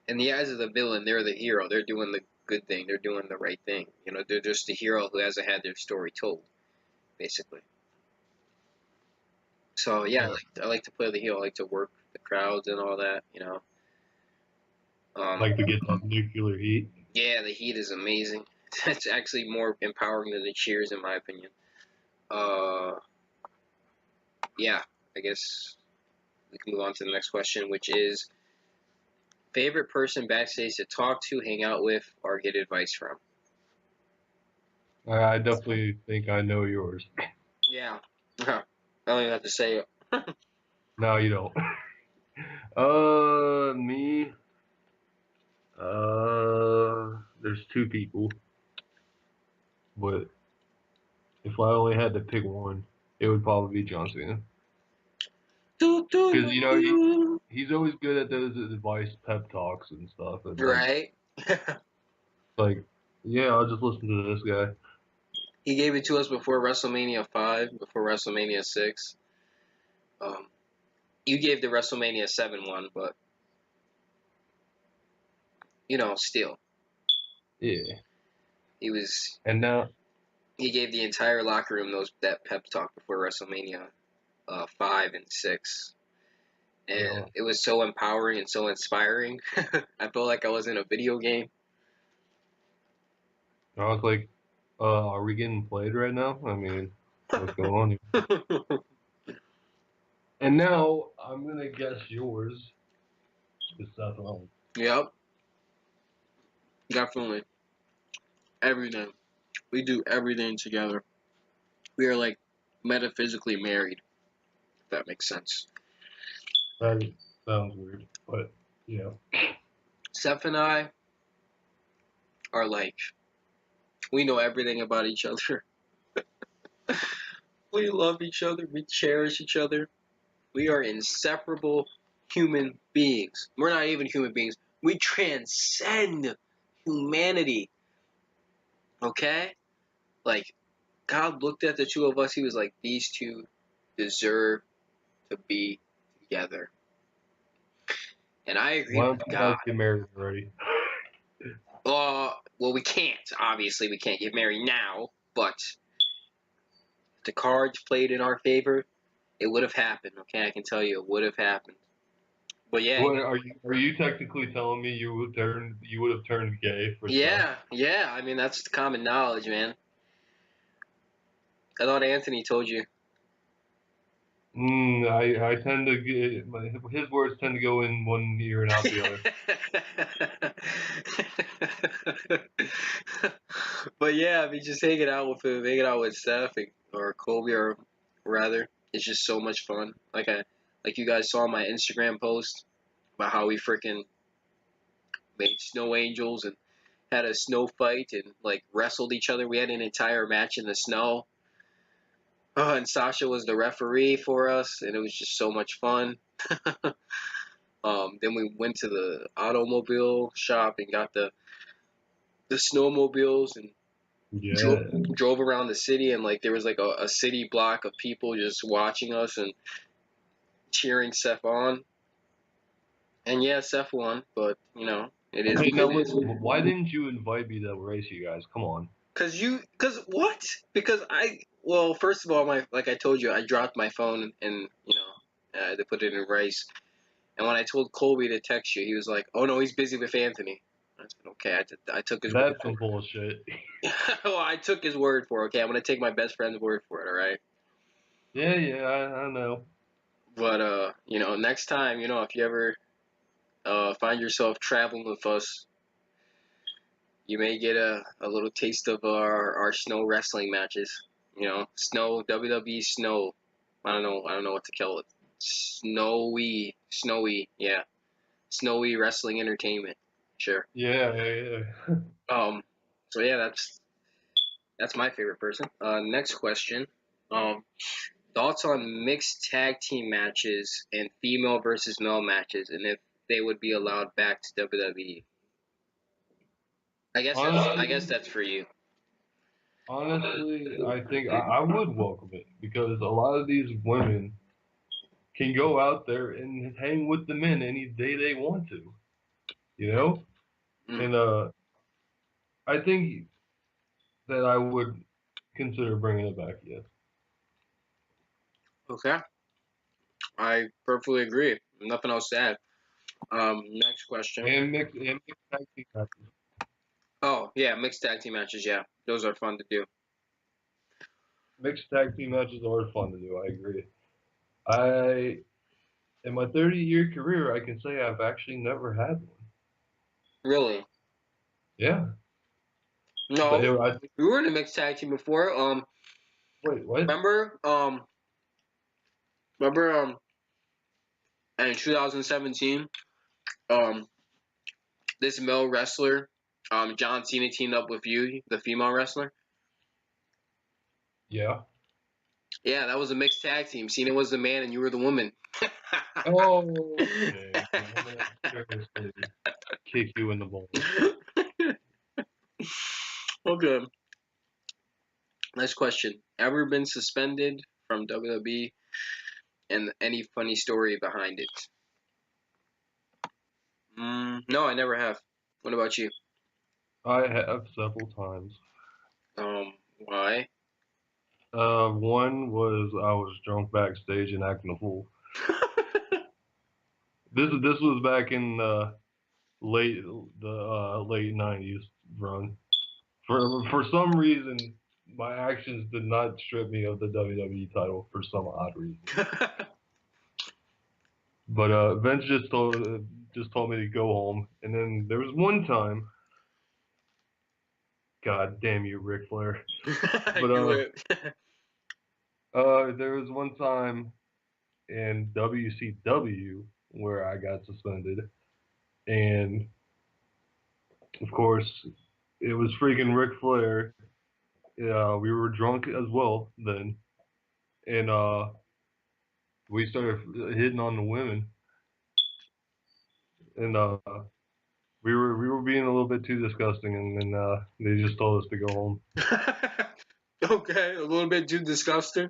in the eyes of the villain, they're the hero. They're doing the good thing. They're doing the right thing. You know, they're just the hero who hasn't had their story told, basically. So yeah, I like to play the heel. I like to work the crowds and all that. You know. Like to get that nuclear heat. Yeah, the heat is amazing. It's actually more empowering than the cheers, in my opinion. Yeah, I guess we can move on to the next question, which is favorite person backstage to talk to, hang out with, or get advice from. I definitely think I know yours. Yeah, I don't even have to say it. No, you don't. Me. There's two people, but if I only had to pick one, it would probably be John Cena. Because you know he's always good at those advice pep talks and stuff. And like Right? like yeah, I'll just listen to this guy. He gave it to us before WrestleMania 5, before WrestleMania 6. You gave the WrestleMania 7 one, but, you know, still. Yeah. And now He gave the entire locker room that pep talk before WrestleMania 5 and 6. And it was so empowering and so inspiring. I felt like I was in a video game. I was like, are we getting played right now? I mean, what's going on here? And now I'm gonna guess yours is Seth Rollins. Yep, definitely. Everything. We do everything together. We are like metaphysically married, if that makes sense. That sounds weird, but yeah. Seth and I are like, we know everything about each other. We love each other. We cherish each other. We are inseparable human beings. We're not even human beings. We transcend humanity. Okay? Like, God looked at the two of us. He was like, these two deserve to be together. And I agree Why with don't you God. guys get married already? Well, we can't. Obviously, we can't get married now. But if the cards played in our favor, it would have happened. Okay, I can tell you, it would have happened. But yeah, What are you technically telling me you would have turned gay for Seth? yeah. I mean, that's common knowledge, man. I thought Anthony told you. I tend to get his words tend to go in one ear and out the other. But yeah, I mean, just hanging out with him, hanging out with Seth or Kobe, or rather, it's just so much fun. Like you guys saw my Instagram post about how we freaking made snow angels and had a snow fight and like wrestled each other. We had an entire match in the snow. And Sasha was the referee for us, and it was just so much fun. Then we went to the automobile shop and got the snowmobiles and Yeah. drove around the city, and like there was like a city block of people just watching us and cheering Seth on. And yeah, Seth won, but you know, it is Hey, now what it is. listen, why didn't you invite me to race you guys? Come on. Cause what? Because well, first of all, like I told you, I dropped my phone and they put it in rice. And when I told Colby to text you, he was like, "Oh no, he's busy with Anthony." I said, "Okay." I took his word That's for some bullshit. it. Well, I took his word for it. Okay, I'm gonna take my best friend's word for it. All right. Yeah, I know. But next time, if you ever find yourself traveling with us, you may get a little taste of our snow wrestling matches. Snow WWE snow. I don't know what to call it. Snowy, yeah, snowy wrestling entertainment. Sure. Yeah. Um. So yeah, that's my favorite person. Next question. Um. Thoughts on mixed tag team matches and female versus male matches, and if they would be allowed back to WWE. I guess that's for you. Honestly, I think I would welcome it because a lot of these women can go out there and hang with the men any day they want to, you know? Mm. And I think that I would consider bringing it back, yes. Okay, I perfectly agree. Nothing else to add. Next question. And mixed tag team matches. Oh yeah, mixed tag team matches. Yeah, those are fun to do. Mixed tag team matches are fun to do, I agree. I in my 30-year career, I can say I've actually never had one. Really? Yeah. But No, I think, we were in a mixed tag team before. wait, what? Remember? Remember? In 2017, um, this male wrestler, John Cena teamed up with you, the female wrestler. Yeah. Yeah, that was a mixed tag team. Cena was the man and you were the woman. Oh, okay. I'm gonna seriously kick you in the balls. Okay. Next question. Ever been suspended from WWE and any funny story behind it? No, I never have. What about you? I have several times. Why? One was I was drunk backstage and acting a fool. This was back in late late '90s run. For some reason, my actions did not strip me of the WWE title for some odd reason. But Vince just told me to go home, and then there was one time, God damn you, Ric Flair. I But knew it. there was one time in WCW where I got suspended, and of course it was freaking Ric Flair. We were drunk as well then, and we started hitting on the women, and we were being a little bit too disgusting, and then they just told us to go home. Okay, a little bit too disgusting.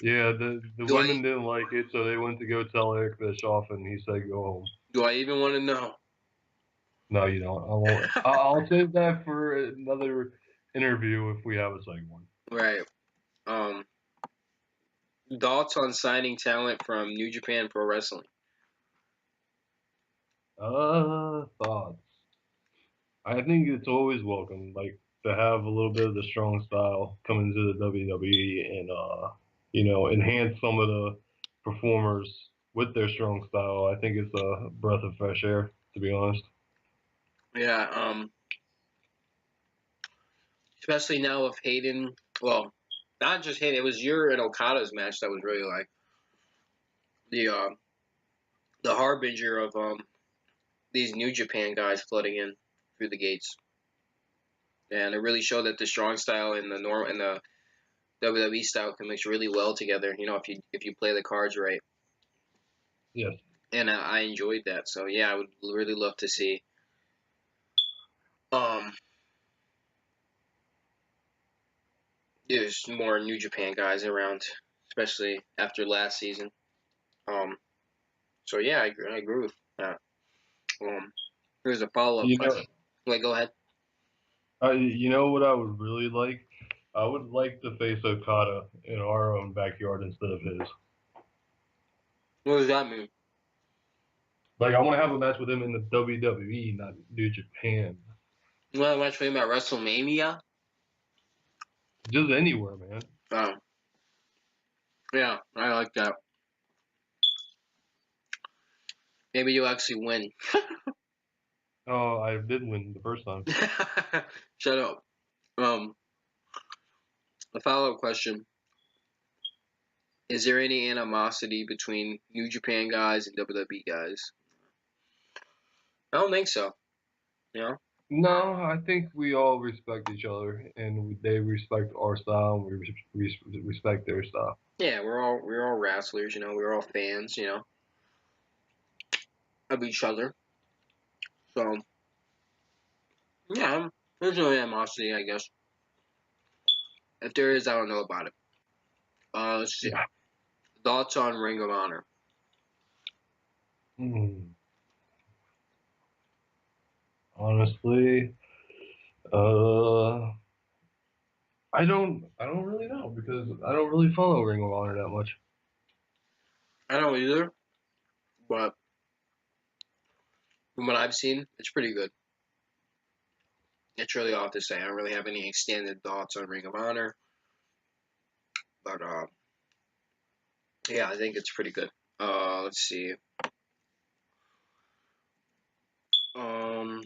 Yeah, the Do I women didn't like it, so they went to go tell Eric Bischoff, and he said go home. do I even want to know? No, you don't. I won't. I'll save that for another interview if we have a second one. Right. Um, Thoughts on signing talent from New Japan Pro Wrestling? Thoughts. I think it's always welcome, like to have a little bit of the strong style come into the WWE, and enhance some of the performers with their strong style. I think it's a breath of fresh air, to be honest. Yeah, especially now with Hayden. Well, not just Hayden. It was your and Okada's match that was really like the harbinger of these New Japan guys flooding in through the gates, and it really showed that the strong style and the WWE style can mix really well together. If you play the cards right. Yes. And I enjoyed that. So yeah, I would really love to see um there's more New Japan guys around, especially after last season. Um, so yeah, I agree with that. Here's a follow up You know, question. Wait, go ahead. you know what I would really like? I would like to face Okada in our own backyard instead of his. What does that mean? Like, I want to have a match with him in the WWE, not New Japan. You want to watch me at WrestleMania? Just anywhere, man. Um, yeah, I like that. Maybe you'll actually win. Oh, I did win the first time. Shut up. Um, a follow up question. Is there any animosity between New Japan guys and WWE guys? I don't think so. You know? No, I think we all respect each other, and they respect our style, and we respect their style. Yeah, we're all wrestlers, we're all fans, of each other. So yeah, there's no animosity, I guess. If there is, I don't know about it. Let's see. Yeah. Thoughts on Ring of Honor? Honestly, I don't really know because I don't really follow Ring of Honor that much. I don't either, but from what I've seen, it's pretty good. It's really off to say. I don't really have any extended thoughts on Ring of Honor, but yeah, I think it's pretty good. Let's see. Um,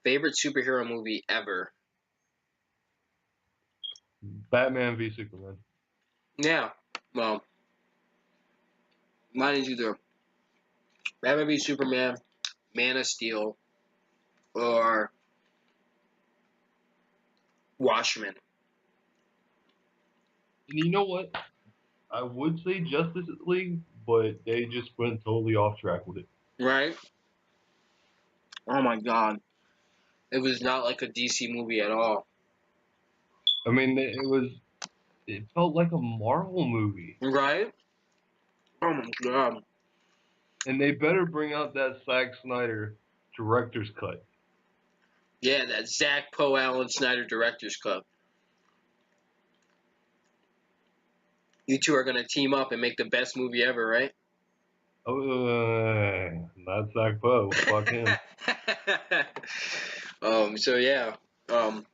favorite superhero movie ever? Batman v Superman. Yeah, well, mine is either Batman v Superman, Man of Steel, or Watchmen. And you know what? I would say Justice League, but they just went totally off track with it. Right? Oh my god. It was not like a DC movie at all. I mean, it felt like a Marvel movie. Right? Oh my god. And they better bring out that Zack Snyder director's cut. Yeah, that Zach Poe Allen Snyder Director's Cut. You two are gonna team up and make the best movie ever, right? Not Zach Poe. Fuck him. So yeah. Um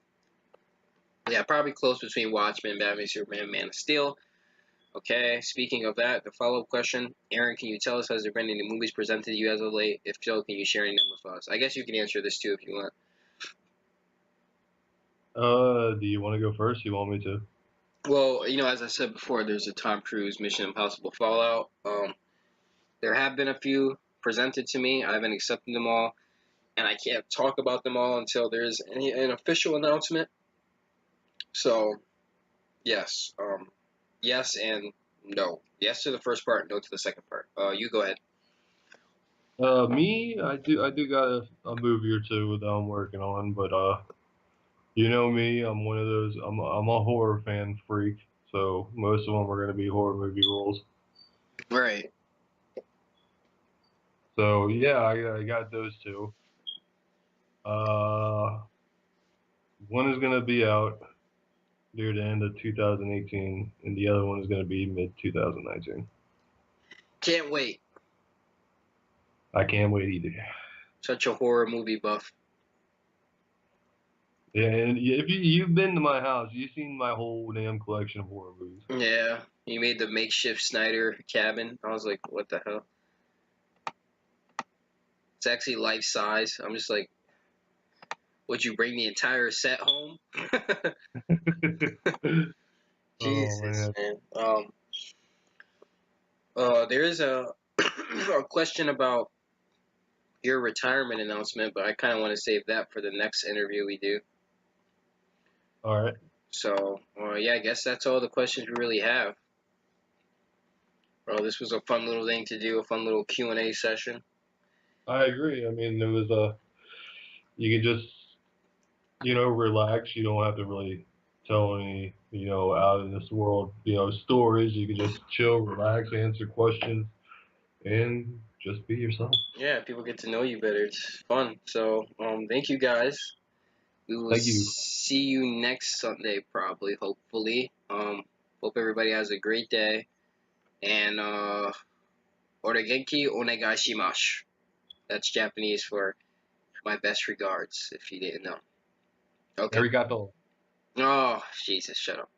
yeah, probably close between Watchmen, Batman, Superman, Man of Steel. Okay, speaking of that, the follow-up question. Aaron, can you tell us, has there been any movies presented to you as of late? If so, can you share any of them with us? I guess you can answer this too if you want. Do you want to go first? You want me to? Well, as I said before, there's a Tom Cruise Mission Impossible Fallout. There have been a few presented to me. I haven't accepted them all, and I can't talk about them all until there's an official announcement. So, yes, yes and no. Yes to the first part, no to the second part. You go ahead. Me, I do got a movie or two that I'm working on, but you know me, I'm one of those. I'm a horror fan freak, so most of them are gonna be horror movie roles. Right. So yeah, I got those two. Uh, one is gonna be out near the end of 2018, and the other one is gonna be mid 2019. Can't wait. I can't wait either. Such a horror movie buff. Yeah, and if you've been to my house, you've seen my whole damn collection of horror movies. Yeah, you made the makeshift Snyder cabin. I was like, what the hell? It's actually life size. I'm just like, would you bring the entire set home? Oh Jesus, man. man. There is a a question about your retirement announcement, but I kind of want to save that for the next interview we do. All right. So, yeah, I guess that's all the questions we really have. Bro, this was a fun little thing to do, a fun little Q&A session. I agree. I mean, it was you can just relax. You don't have to really tell any out in this world stories. You can just chill, relax, answer questions, and just be yourself. Yeah, people get to know you better. It's fun. So, thank you guys. We will Thank you. see you next Sunday, probably, hopefully. Hope everybody has a great day. And, Oregenki onegaishimasu. That's Japanese for my best regards, if you didn't know. Okay. Arigato. Oh, Jesus, shut up.